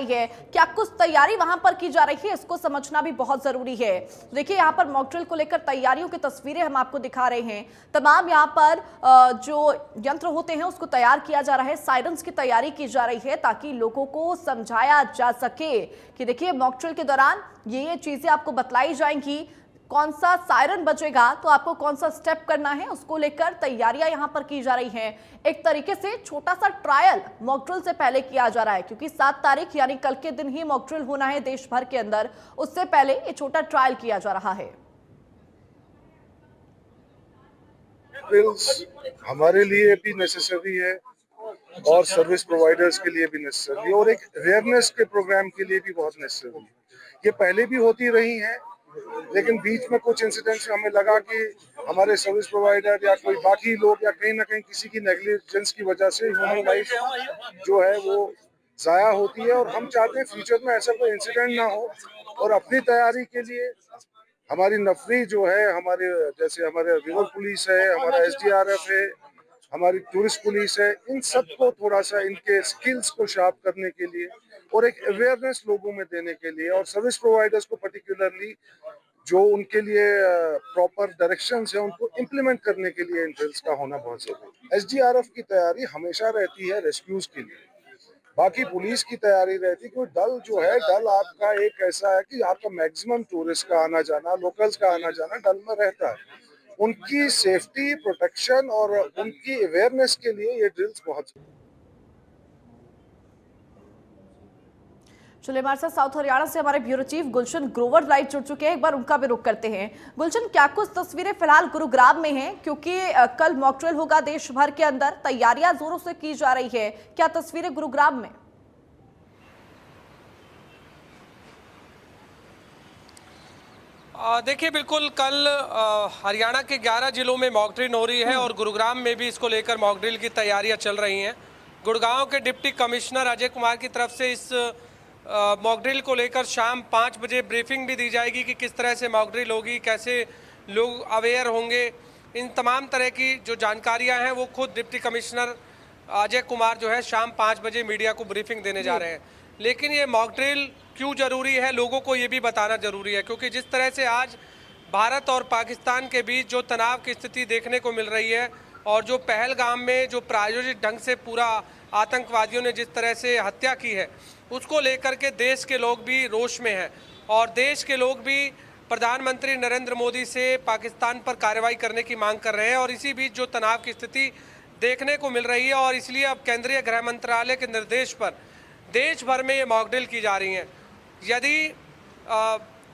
है, क्या कुछ तैयारी वहां पर की जा रही है, इसको समझना भी बहुत जरूरी है। देखिए यहाँ पर मॉक ड्रिल को लेकर तैयारियों की तस्वीरें हम आपको दिखा रहे हैं। तमाम यहाँ पर जो यंत्र होते हैं उसको तैयार किया जा रहा है, सायरन्स की तैयारी की जा रही है ताकि लोगों को समझाया जा सके कि देखिए मॉक ड्रिल के दौरान ये चीजें आपको बतलाई जाएंगी, कौन सा सायरन बजेगा तो आपको कौन सा स्टेप करना है, उसको लेकर तैयारियां यहां पर की जा रही हैं। एक तरीके से छोटा सा ट्रायल मॉक ड्रिल से पहले किया जा रहा है, क्योंकि 7 तारीख यानी कल के दिन ही मॉक ड्रिल होना है देश भर के अंदर। उससे पहले ये छोटा ट्रायल किया जा रहा है। ड्रिल्स हमारे लिए भी नेसेसरी है और सर्विस प्रोवाइडर्स के लिए भी नेसेसरी है और एक अवेयरनेस के प्रोग्राम के लिए भी बहुत नेसेसरी है। ये पहले भी होती रही हैं, लेकिन बीच में कुछ इंसिडेंट्स हमें लगा कि हमारे सर्विस प्रोवाइडर या कोई बाकी लोग या कहीं ना कहीं किसी की नेग्लिजेंस की वजह से ह्यूमन लाइफ जो है वो जाया होती है और हम चाहते हैं फ्यूचर में ऐसा कोई इंसिडेंट ना हो। और अपनी तैयारी के लिए हमारी नफरी जो है, हमारे जैसे हमारे रिवर पुलिस है, हमारा एसडीआरएफ है, हमारी टूरिस्ट पुलिस है, इन सबको थोड़ा सा इनके स्किल्स को शार्प करने के लिए और एक अवेयरनेस लोगों में देने के लिए और सर्विस प्रोवाइडर्स को पर्टिकुलरली जो उनके लिए प्रॉपर डायरेक्शंस है उनको इम्प्लीमेंट करने के लिए इन ड्रिल्स का होना बहुत जरूरी है। एसडीआरएफ की तैयारी हमेशा रहती है रेस्क्यूज के लिए, बाकी पुलिस की तैयारी रहती है, क्योंकि डल जो है, डल आपका एक ऐसा है कि आपका मैक्सिमम टूरिस्ट का आना जाना, लोकल्स का आना जाना डल में रहता है। उनकी सेफ्टी, प्रोटेक्शन और उनकी अवेयरनेस के लिए ये ड्रिल्स बहुत। चलिए हमारे साथ साउथ हरियाणा से हमारे bureau chief Gulshan Grover live जुड़ चुके हैं, एक बार उनका भी रुख करते हैं। गुलशन, क्या कुछ तस्वीरें फिलहाल गुरुग्राम में हैं, क्योंकि कल मॉक ड्रिल होगा देश भर के अंदर, तैयारियां जोरों से की जा रही है, क्या तस्वीरें गुरुग्राम में? देखिए, बिल्कुल कल हरियाणा के 11 जिलों में मॉक ड्रिल हो रही है और गुरुग्राम में भी इसको लेकर मॉक ड्रिल की तैयारियां चल रही हैं। गुड़गांव के डिप्टी कमिश्नर अजय कुमार की तरफ से इस मॉक ड्रिल को लेकर शाम 5 बजे ब्रीफिंग भी दी जाएगी कि किस तरह से मॉक ड्रिल होगी, कैसे लोग अवेयर होंगे। इन तमाम तरह की जो जानकारियाँ हैं वो खुद डिप्टी कमिश्नर अजय कुमार जो है शाम 5 बजे मीडिया को ब्रीफिंग देने जा रहे हैं। लेकिन ये मॉक ड्रिल क्यों ज़रूरी है, लोगों को ये भी बताना ज़रूरी है, क्योंकि जिस तरह से आज भारत और पाकिस्तान के बीच जो तनाव की स्थिति देखने को मिल रही है और जो पहलगाम में जो प्रायोजित ढंग से पूरा आतंकवादियों ने जिस तरह से हत्या की है, उसको लेकर के देश के लोग भी रोष में हैं और देश के लोग भी प्रधानमंत्री नरेंद्र मोदी से पाकिस्तान पर कार्रवाई करने की मांग कर रहे हैं। और इसी बीच जो तनाव की स्थिति देखने को मिल रही है और इसलिए अब केंद्रीय गृह मंत्रालय के निर्देश पर देश भर में ये मॉक ड्रिल की जा रही हैं। यदि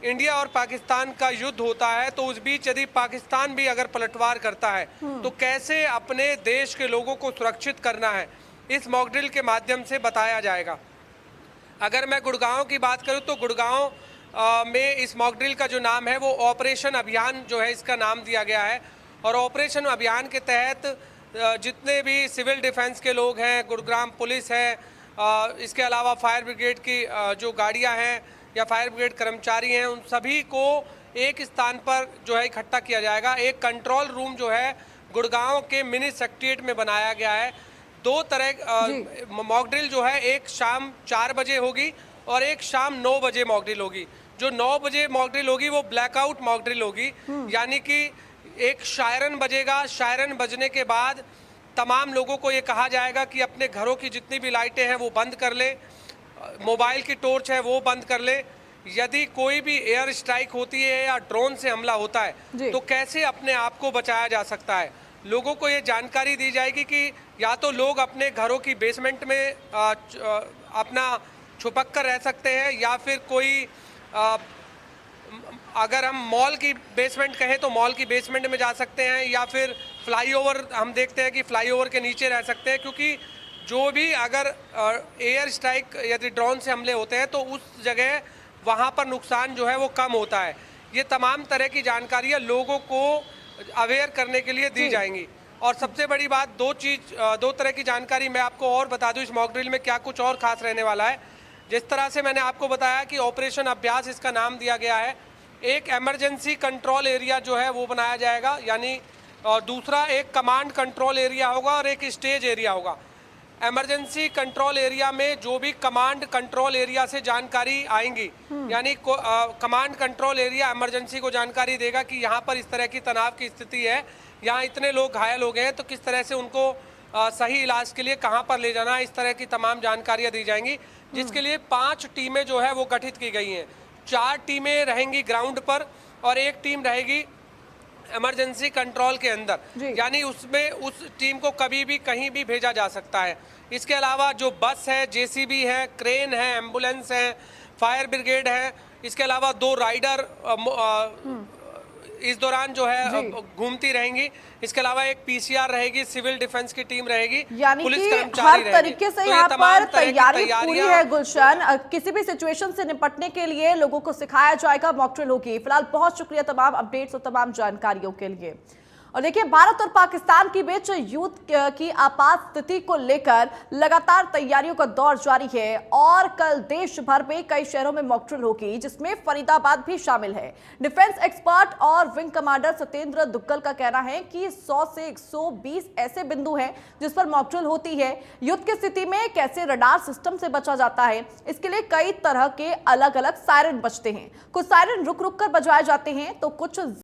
इंडिया और पाकिस्तान का युद्ध होता है तो उस बीच यदि पाकिस्तान भी अगर पलटवार करता है तो कैसे अपने देश के लोगों को सुरक्षित करना है, इस मॉक ड्रिल के माध्यम से बताया जाएगा। अगर मैं गुड़गांव की बात करूं तो गुड़गांव में इस मॉक ड्रिल का जो नाम है वो ऑपरेशन अभियान जो है इसका नाम दिया गया है। और ऑपरेशन अभियान के तहत जितने भी सिविल डिफेंस के लोग हैं, गुरुग्राम पुलिस है, इसके अलावा फायर ब्रिगेड की जो गाड़ियां हैं या फायर ब्रिगेड कर्मचारी हैं, उन सभी को एक स्थान पर जो है इकट्ठा किया जाएगा। एक कंट्रोल रूम जो है गुड़गांव के मिनी सेक्रेटेरिएट में बनाया गया है। 2 तरह मॉक ड्रिल जो है, एक शाम 4 बजे होगी और एक शाम 9 बजे मॉक ड्रिल होगी। जो 9 बजे मॉक ड्रिल होगी वो ब्लैकआउट मॉक ड्रिल होगी, यानी कि एक शायरन बजेगा। शायरन बजने के बाद तमाम लोगों को ये कहा जाएगा कि अपने घरों की जितनी भी लाइटें हैं वो बंद कर ले, मोबाइल की टॉर्च है वो बंद कर ले। यदि कोई भी एयर स्ट्राइक होती है या ड्रोन से हमला होता है तो कैसे अपने आप को बचाया जा सकता है, लोगों को ये जानकारी दी जाएगी कि या तो लोग अपने घरों की बेसमेंट में अपना छुपक कर रह सकते हैं, या फिर कोई अगर हम मॉल की बेसमेंट कहें तो मॉल की बेसमेंट में जा सकते हैं, या फिर फ्लाईओवर हम देखते हैं कि फ्लाईओवर के नीचे रह सकते हैं, क्योंकि जो भी अगर एयर स्ट्राइक यदि ड्रोन से हमले होते हैं तो उस जगह वहाँ पर नुकसान जो है वो कम होता है। ये तमाम तरह की जानकारियाँ लोगों को अवेयर करने के लिए दी जाएंगी। और सबसे बड़ी बात, 2 तरह की जानकारी मैं आपको और बता दूं, इस मॉक ड्रिल में क्या कुछ और खास रहने वाला है। जिस तरह से मैंने आपको बताया कि ऑपरेशन अभ्यास इसका नाम दिया गया है, एक इमरजेंसी कंट्रोल एरिया जो है वो बनाया जाएगा, यानी और दूसरा एक कमांड कंट्रोल एरिया होगा और एक स्टेज एरिया होगा। इमरजेंसी कंट्रोल एरिया में जो भी कमांड कंट्रोल एरिया से जानकारी आएंगी, यानी कमांड कंट्रोल एरिया इमरजेंसी को जानकारी देगा कि यहाँ पर इस तरह की तनाव की स्थिति है, यहाँ इतने लोग घायल हो गए हैं, तो किस तरह से उनको सही इलाज के लिए कहाँ पर ले जाना है, इस तरह की तमाम जानकारियाँ दी जाएंगी। जिसके लिए 5 टीमें जो है वो गठित की गई हैं। 4 टीमें रहेंगी ग्राउंड पर और 1 टीम रहेगी इमरजेंसी कंट्रोल के अंदर, यानी उसमें उस टीम को कभी भी कहीं भी भेजा जा सकता है। इसके अलावा जो बस है, जेसीबी है, क्रेन है, एम्बुलेंस है, फायर ब्रिगेड है, इसके अलावा 2 राइडर इस दौरान जो है घूमती रहेंगी। इसके अलावा एक पीसीआर रहेगी, सिविल डिफेंस की टीम रहेगी, यानी पुलिस कि कर्मचारी हर तरीके से यहाँ पर तैयारी पूरी है गुलशन। किसी भी सिचुएशन से निपटने के लिए लोगों को सिखाया जाएगा, मॉक ड्रिल होगी। फिलहाल बहुत शुक्रिया तमाम अपडेट्स और तमाम जानकारियों के लिए। और देखिए, भारत और पाकिस्तान के बीच युद्ध की आपात स्थिति को लेकर लगातार तैयारियों का दौर जारी है और कल देश भर में कई शहरों में मॉक ड्रिल होगी, जिसमें फरीदाबाद भी शामिल है। डिफेंस एक्सपर्ट और विंग कमांडर सत्येंद्र दुग्गल का कहना है कि 100 से 120 ऐसे बिंदु हैं जिस पर मॉक ड्रिल होती है। युद्ध की स्थिति में कैसे रडार सिस्टम से बचा जाता है, इसके लिए कई तरह के अलग अलग सायरन बजते हैं। कुछ सायरन रुक रुक कर बजाए जाते हैं तो कुछ